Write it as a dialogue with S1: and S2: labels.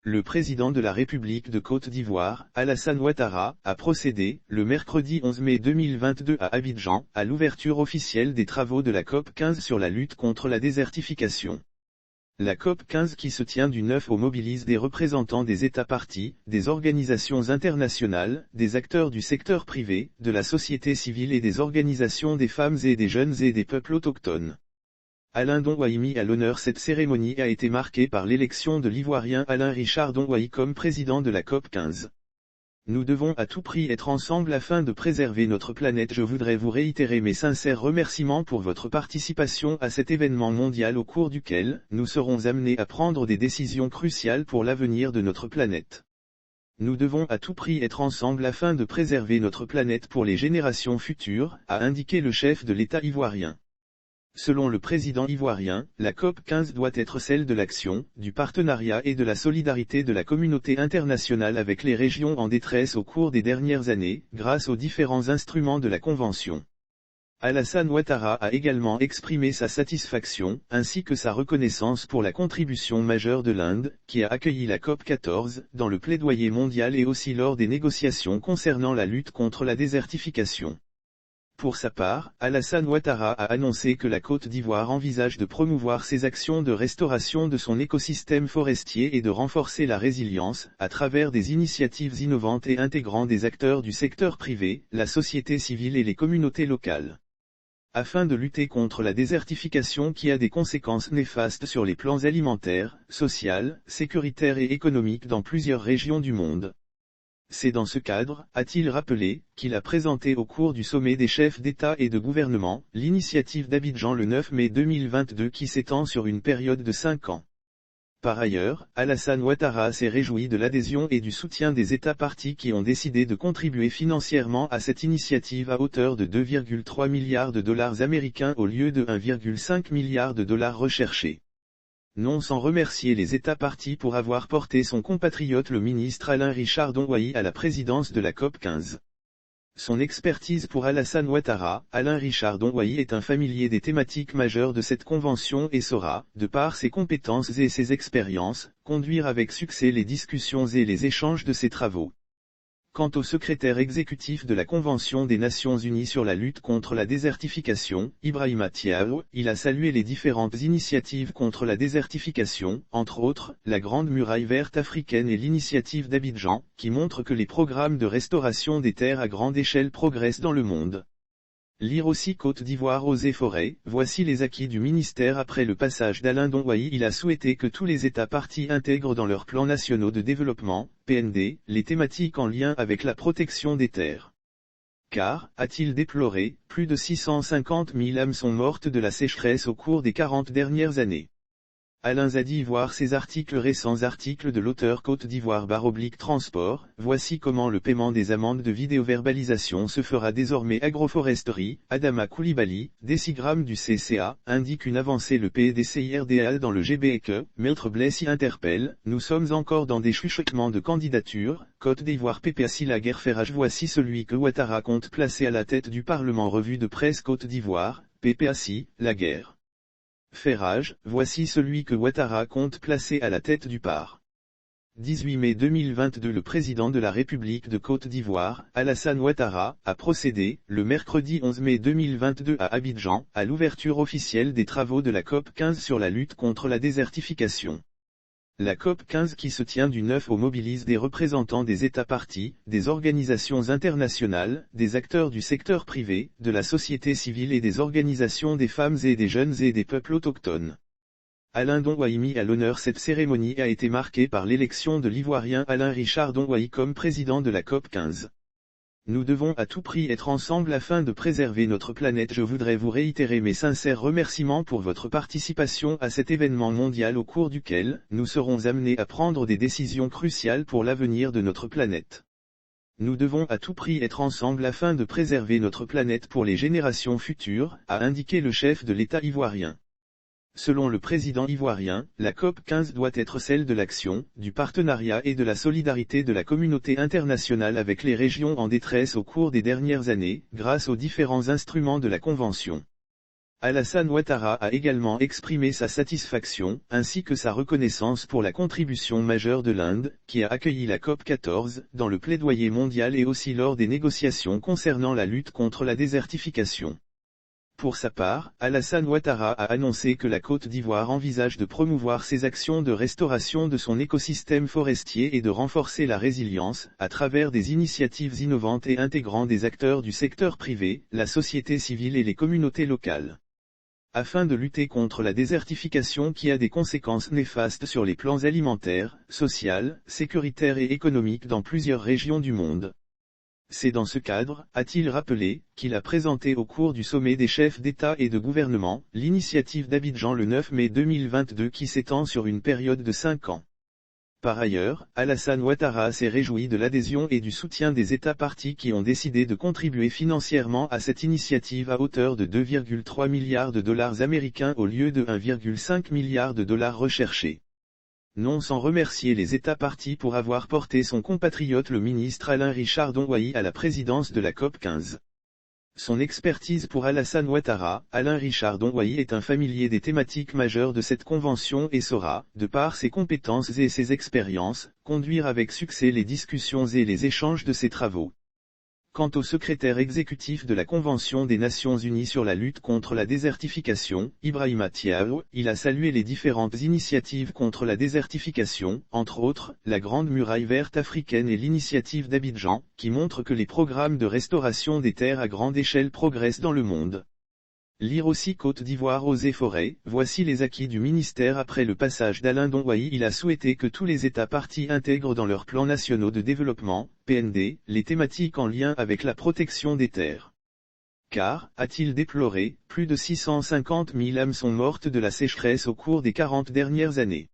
S1: Le président de la République de Côte d'Ivoire, Alassane Ouattara, a procédé, le mercredi 11 mai 2022 à Abidjan, à l'ouverture officielle des travaux de la COP 15 sur la lutte contre la désertification. La COP 15 qui se tient du 9 au mobilise des représentants des États parties, des organisations internationales, des acteurs du secteur privé, de la société civile et des organisations des femmes et des jeunes et des peuples autochtones. Alain Dongoï mis à l'honneur. Cette cérémonie a été marquée par l'élection de l'Ivoirien Alain Richard Dongoï comme président de la COP 15. Nous devons à tout prix être ensemble afin de préserver notre planète. Je voudrais vous réitérer mes sincères remerciements pour votre participation à cet événement mondial au cours duquel nous serons amenés à prendre des décisions cruciales pour l'avenir de notre planète. Nous devons à tout prix être ensemble afin de préserver notre planète pour les générations futures, a indiqué le chef de l'État ivoirien. Selon le président ivoirien, la COP 15 doit être celle de l'action, du partenariat et de la solidarité de la communauté internationale avec les régions en détresse au cours des dernières années, grâce aux différents instruments de la Convention. Alassane Ouattara a également exprimé sa satisfaction, ainsi que sa reconnaissance pour la contribution majeure de l'Inde, qui a accueilli la COP 14, dans le plaidoyer mondial et aussi lors des négociations concernant la lutte contre la désertification. Pour sa part, Alassane Ouattara a annoncé que la Côte d'Ivoire envisage de promouvoir ses actions de restauration de son écosystème forestier et de renforcer la résilience, à travers des initiatives innovantes et intégrant des acteurs du secteur privé, la société civile et les communautés locales. Afin de lutter contre la désertification qui a des conséquences néfastes sur les plans alimentaires, sociaux, sécuritaires et économiques dans plusieurs régions du monde. C'est dans ce cadre, a-t-il rappelé, qu'il a présenté au cours du sommet des chefs d'État et de gouvernement, l'initiative d'Abidjan le 9 mai 2022 qui s'étend sur une période de 5 ans. Par ailleurs, Alassane Ouattara s'est réjoui de l'adhésion et du soutien des États parties qui ont décidé de contribuer financièrement à cette initiative à hauteur de 2,3 milliards de dollars américains au lieu de 1,5 milliard de dollars recherchés. Non sans remercier les États parties pour avoir porté son compatriote le ministre Alain Richard Dongoï à la présidence de la COP 15. Son expertise pour Alassane Ouattara, Alain Richard Dongoï est un familier des thématiques majeures de cette convention et saura, de par ses compétences et ses expériences, conduire avec succès les discussions et les échanges de ses travaux. Quant au secrétaire exécutif de la Convention des Nations Unies sur la lutte contre la désertification, Ibrahima Thiaw, il a salué les différentes initiatives contre la désertification, entre autres, la Grande Muraille Verte africaine et l'initiative d'Abidjan, qui montrent que les programmes de restauration des terres à grande échelle progressent dans le monde. Lire aussi Côte d'Ivoire eaux et forêts, voici les acquis du ministère après le passage d'Alain Dongoï. Il a souhaité que tous les États parties intègrent dans leurs plans nationaux de développement, PND, les thématiques en lien avec la protection des terres. Car, a-t-il déploré, plus de 650 000 âmes sont mortes de la sécheresse au cours des 40 dernières années. Alain Zadi voir ces articles récents. Article de l'auteur Côte d'Ivoire / transport, voici comment le paiement des amendes de vidéoverbalisation se fera désormais. Agroforesterie, Adama Koulibaly, décigramme du CCA, indique une avancée. Le PDCIRDA dans le GBEQ, Maître Blessy interpelle, nous sommes encore dans des chuchotements de candidature, Côte d'Ivoire PPAC la guerre fait rage. Voici celui que Ouattara compte placer à la tête du Parlement. Revue de presse Côte d'Ivoire, PPAC, la guerre fait rage, voici celui que Ouattara compte placer à la tête du PAR. 18 mai 2022. Le président de la République de Côte d'Ivoire, Alassane Ouattara, a procédé, le mercredi 11 mai 2022 à Abidjan, à l'ouverture officielle des travaux de la COP 15 sur la lutte contre la désertification. La COP 15 qui se tient du 9 au mobilise des représentants des États parties, des organisations internationales, des acteurs du secteur privé, de la société civile et des organisations des femmes et des jeunes et des peuples autochtones. Alain Dongoï mis à l'honneur. Cette cérémonie a été marquée par l'élection de l'Ivoirien Alain Richard Dongoï comme président de la COP 15. Nous devons à tout prix être ensemble afin de préserver notre planète. Je voudrais vous réitérer mes sincères remerciements pour votre participation à cet événement mondial au cours duquel nous serons amenés à prendre des décisions cruciales pour l'avenir de notre planète. Nous devons à tout prix être ensemble afin de préserver notre planète pour les générations futures, a indiqué le chef de l'État ivoirien. Selon le président ivoirien, la COP 15 doit être celle de l'action, du partenariat et de la solidarité de la communauté internationale avec les régions en détresse au cours des dernières années, grâce aux différents instruments de la Convention. Alassane Ouattara a également exprimé sa satisfaction, ainsi que sa reconnaissance pour la contribution majeure de l'Inde, qui a accueilli la COP 14, dans le plaidoyer mondial et aussi lors des négociations concernant la lutte contre la désertification. Pour sa part, Alassane Ouattara a annoncé que la Côte d'Ivoire envisage de promouvoir ses actions de restauration de son écosystème forestier et de renforcer la résilience, à travers des initiatives innovantes et intégrant des acteurs du secteur privé, la société civile et les communautés locales. Afin de lutter contre la désertification qui a des conséquences néfastes sur les plans alimentaires, sociaux, sécuritaires et économiques dans plusieurs régions du monde. C'est dans ce cadre, a-t-il rappelé, qu'il a présenté au cours du sommet des chefs d'État et de gouvernement, l'initiative d'Abidjan le 9 mai 2022 qui s'étend sur une période de 5 ans. Par ailleurs, Alassane Ouattara s'est réjoui de l'adhésion et du soutien des États parties qui ont décidé de contribuer financièrement à cette initiative à hauteur de 2,3 milliards de dollars américains au lieu de 1,5 milliard de dollars recherchés. Non sans remercier les États parties pour avoir porté son compatriote le ministre Alain Richard Donwayi à la présidence de la COP 15. Son expertise pour Alassane Ouattara, Alain Richard Donwayi est un familier des thématiques majeures de cette convention et saura, de par ses compétences et ses expériences, conduire avec succès les discussions et les échanges de ses travaux. Quant au secrétaire exécutif de la Convention des Nations Unies sur la lutte contre la désertification, Ibrahima Thiaw, il a salué les différentes initiatives contre la désertification, entre autres, la Grande Muraille Verte africaine et l'initiative d'Abidjan, qui montrent que les programmes de restauration des terres à grande échelle progressent dans le monde. Lire aussi Côte d'Ivoire eaux et forêts, voici les acquis du ministère après le passage d'Alain Donwayi. Il a souhaité que tous les États parties intègrent dans leurs plans nationaux de développement, PND, les thématiques en lien avec la protection des terres. Car, a-t-il déploré, plus de 650 000 âmes sont mortes de la sécheresse au cours des 40 dernières années.